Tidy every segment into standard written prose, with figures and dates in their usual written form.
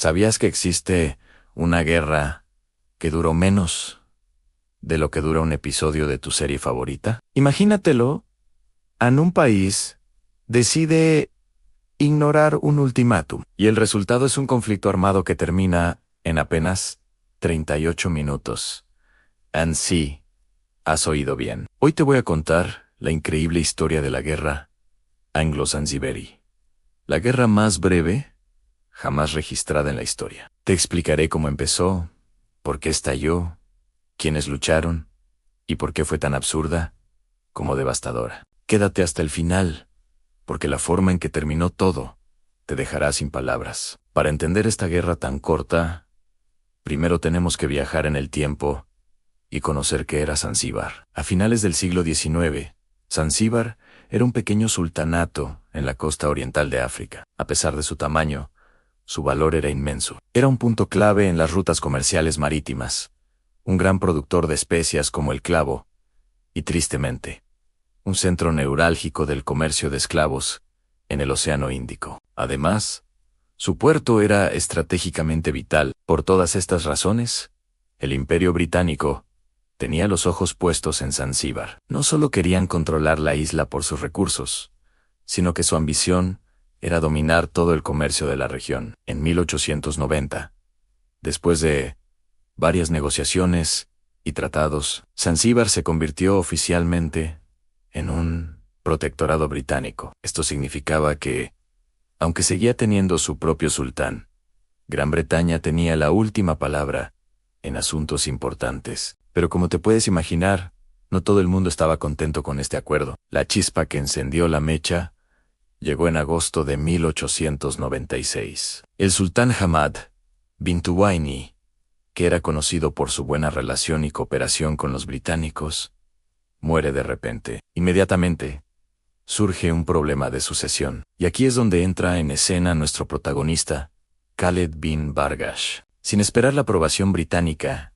¿Sabías que existe una guerra que duró menos de lo que dura un episodio de tu serie favorita? Imagínatelo, en un país decide ignorar un ultimátum y el resultado es un conflicto armado que termina en apenas 38 minutos. And sí, has oído bien. Hoy te voy a contar la increíble historia de la guerra anglo-zanzibarí, la guerra más breve jamás registrada en la historia. Te explicaré cómo empezó, por qué estalló, quiénes lucharon y por qué fue tan absurda como devastadora. Quédate hasta el final, porque la forma en que terminó todo te dejará sin palabras. Para entender esta guerra tan corta, primero tenemos que viajar en el tiempo y conocer qué era Zanzíbar. A finales del siglo XIX, Zanzíbar era un pequeño sultanato en la costa oriental de África. A pesar de su tamaño, su valor era inmenso. Era un punto clave en las rutas comerciales marítimas, un gran productor de especias como el clavo, y tristemente, un centro neurálgico del comercio de esclavos en el Océano Índico. Además, su puerto era estratégicamente vital. Por todas estas razones, el Imperio Británico tenía los ojos puestos en Zanzíbar. No solo querían controlar la isla por sus recursos, sino que su ambición era dominar todo el comercio de la región. En 1890, después de varias negociaciones y tratados, Zanzíbar se convirtió oficialmente en un protectorado británico. Esto significaba que, aunque seguía teniendo su propio sultán, Gran Bretaña tenía la última palabra en asuntos importantes. Pero como te puedes imaginar, no todo el mundo estaba contento con este acuerdo. La chispa que encendió la mecha llegó en agosto de 1896. El sultán Hamad bin Tuwaini, que era conocido por su buena relación y cooperación con los británicos, muere de repente. Inmediatamente, surge un problema de sucesión. Y aquí es donde entra en escena nuestro protagonista, Khaled bin Bargash. Sin esperar la aprobación británica,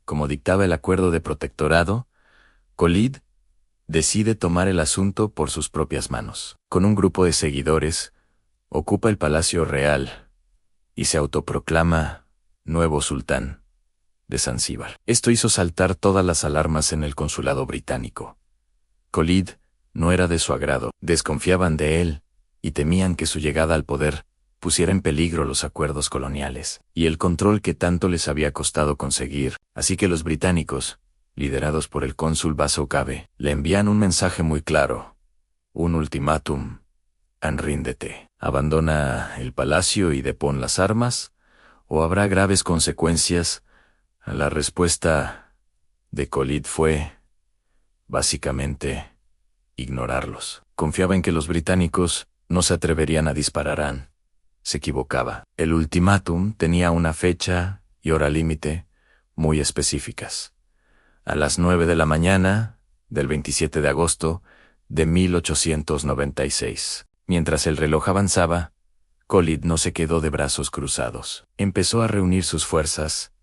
como dictaba el acuerdo de protectorado, Khalid decide tomar el asunto por sus propias manos. Con un grupo de seguidores, ocupa el Palacio Real y se autoproclama nuevo sultán de Zanzíbar. Esto hizo saltar todas las alarmas en el consulado británico. Khalid no era de su agrado, desconfiaban de él y temían que su llegada al poder pusiera en peligro los acuerdos coloniales y el control que tanto les había costado conseguir. Así que los británicos, liderados por el cónsul Baso Cabe, le envían un mensaje muy claro, un ultimátum: ríndete, abandona el palacio y depón las armas, o habrá graves consecuencias. La respuesta de Khalid fue, básicamente, ignorarlos. Confiaba en que los británicos no se atreverían a disparar. Se equivocaba. El ultimátum tenía una fecha y hora límite muy específicas. A las 9 de la mañana del 27 de agosto de 1896. Mientras el reloj avanzaba, Khalid no se quedó de brazos cruzados. Empezó a reunir sus fuerzas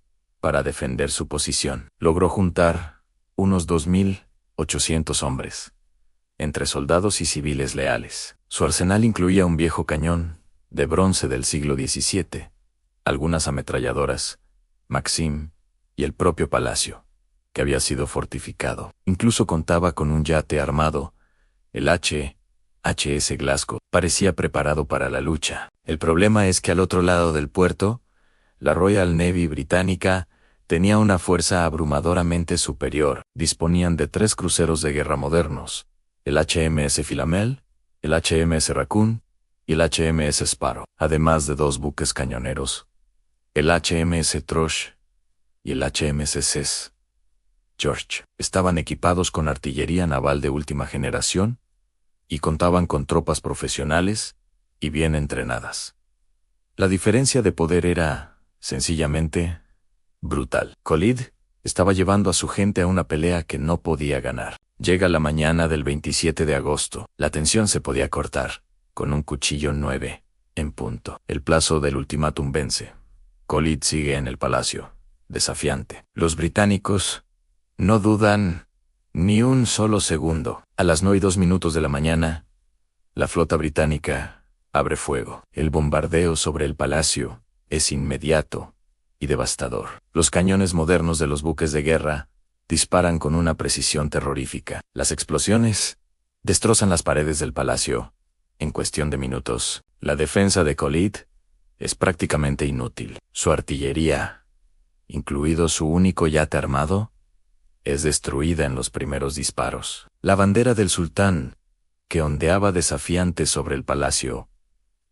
para defender su posición. Logró juntar unos 2.800 hombres, entre soldados y civiles leales. Su arsenal incluía un viejo cañón de bronce del siglo XVII, algunas ametralladoras, Maxim y el propio palacio, que había sido fortificado. Incluso contaba con un yate armado, el HMS Glasgow. Parecía preparado para la lucha. El problema es que al otro lado del puerto, la Royal Navy británica tenía una fuerza abrumadoramente superior. Disponían de 3 cruceros de guerra modernos, el HMS Philomel, el HMS Raccoon y el HMS Sparrow, además de 2 buques cañoneros, el HMS Trosh y el HMS St. George. Estaban equipados con artillería naval de última generación y contaban con tropas profesionales y bien entrenadas. La diferencia de poder era, sencillamente, brutal. Khalid estaba llevando a su gente a una pelea que no podía ganar. Llega la mañana del 27 de agosto. La tensión se podía cortar con un cuchillo 9 en punto. El plazo del ultimátum vence. Khalid sigue en el palacio, desafiante. Los británicos no dudan ni un solo segundo. A las 9:02 de la mañana, la flota británica abre fuego. El bombardeo sobre el palacio es inmediato y devastador. Los cañones modernos de los buques de guerra disparan con una precisión terrorífica. Las explosiones destrozan las paredes del palacio en cuestión de minutos. La defensa de Khalid es prácticamente inútil. Su artillería, incluido su único yate armado, es destruida en los primeros disparos. La bandera del sultán, que ondeaba desafiante sobre el palacio,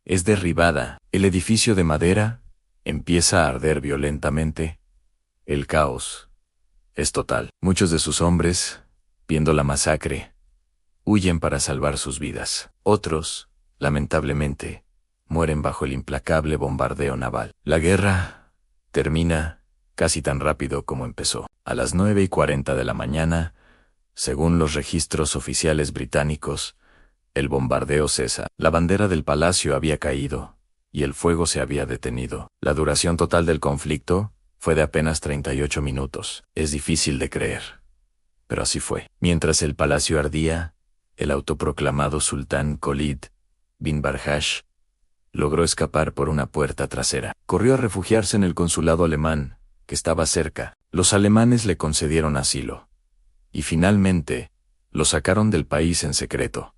es derribada. El edificio de madera empieza a arder violentamente. El caos es total. Muchos de sus hombres, viendo la masacre, huyen para salvar sus vidas. Otros, lamentablemente, mueren bajo el implacable bombardeo naval. La guerra termina casi tan rápido como empezó. A las 9:40 de la mañana, según los registros oficiales británicos, el bombardeo cesa. La bandera del palacio había caído y el fuego se había detenido. La duración total del conflicto fue de apenas 38 minutos. Es difícil de creer, pero así fue. Mientras el palacio ardía, el autoproclamado sultán Khalid bin Barhash logró escapar por una puerta trasera. Corrió a refugiarse en el consulado alemán, que estaba cerca. Los alemanes le concedieron asilo, y finalmente lo sacaron del país en secreto,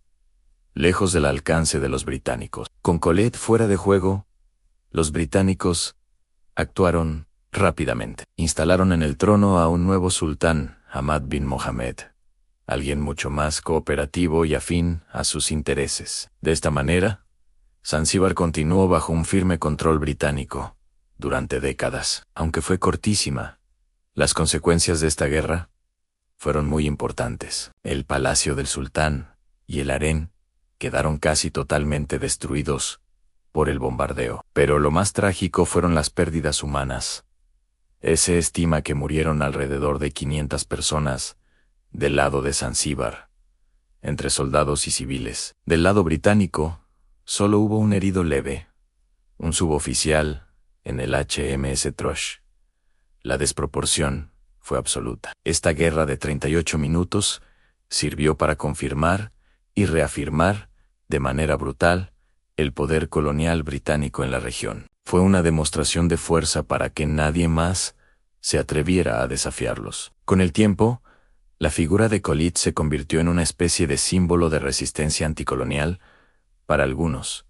lejos del alcance de los británicos. Con Khalid fuera de juego, los británicos actuaron rápidamente. Instalaron en el trono a un nuevo sultán, Ahmad bin Mohammed, alguien mucho más cooperativo y afín a sus intereses. De esta manera, Zanzíbar continuó bajo un firme control británico durante décadas. Aunque fue cortísima, las consecuencias de esta guerra fueron muy importantes. El palacio del sultán y el harén quedaron casi totalmente destruidos por el bombardeo. Pero lo más trágico fueron las pérdidas humanas. Se estima que murieron alrededor de 500 personas del lado de Zanzíbar, entre soldados y civiles. Del lado británico, solo hubo un herido leve, un suboficial en el HMS Trush. La desproporción fue absoluta. Esta guerra de 38 minutos sirvió para confirmar y reafirmar de manera brutal el poder colonial británico en la región. Fue una demostración de fuerza para que nadie más se atreviera a desafiarlos. Con el tiempo, la figura de Khalid se convirtió en una especie de símbolo de resistencia anticolonial para algunos,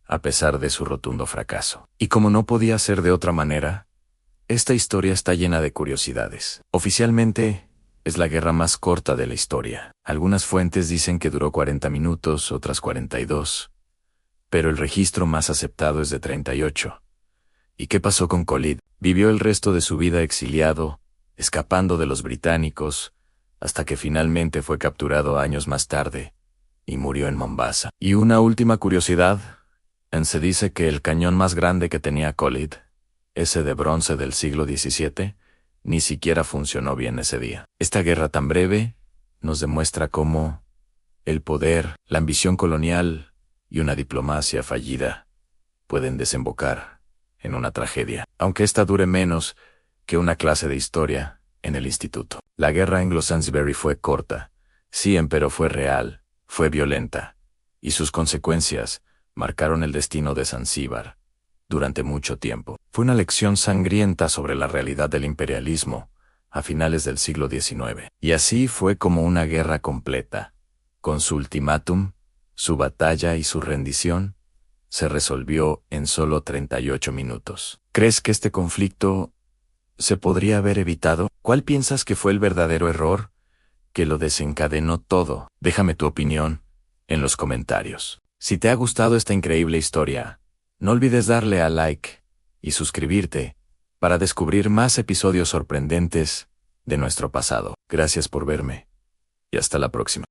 a pesar de su rotundo fracaso. Y como no podía ser de otra manera, esta historia está llena de curiosidades. Oficialmente, es la guerra más corta de la historia. Algunas fuentes dicen que duró 40 minutos, otras 42, pero el registro más aceptado es de 38. ¿Y qué pasó con Khalid? Vivió el resto de su vida exiliado, escapando de los británicos, hasta que finalmente fue capturado años más tarde y murió en Mombasa. Y una última curiosidad, se dice que el cañón más grande que tenía Khalid, ese de bronce del siglo XVII, ni siquiera funcionó bien ese día. Esta guerra tan breve nos demuestra cómo el poder, la ambición colonial y una diplomacia fallida pueden desembocar en una tragedia, aunque esta dure menos que una clase de historia en el instituto. La guerra anglo-zanzibari fue corta, sí, pero fue real, fue violenta, y sus consecuencias marcaron el destino de Zanzíbar durante mucho tiempo. Fue una lección sangrienta sobre la realidad del imperialismo a finales del siglo XIX. Y así fue como una guerra completa, con su ultimátum, su batalla y su rendición, se resolvió en solo 38 minutos. ¿Crees que este conflicto se podría haber evitado? ¿Cuál piensas que fue el verdadero error que lo desencadenó todo? Déjame tu opinión en los comentarios. Si te ha gustado esta increíble historia, no olvides darle a like y suscribirte para descubrir más episodios sorprendentes de nuestro pasado. Gracias por verme y hasta la próxima.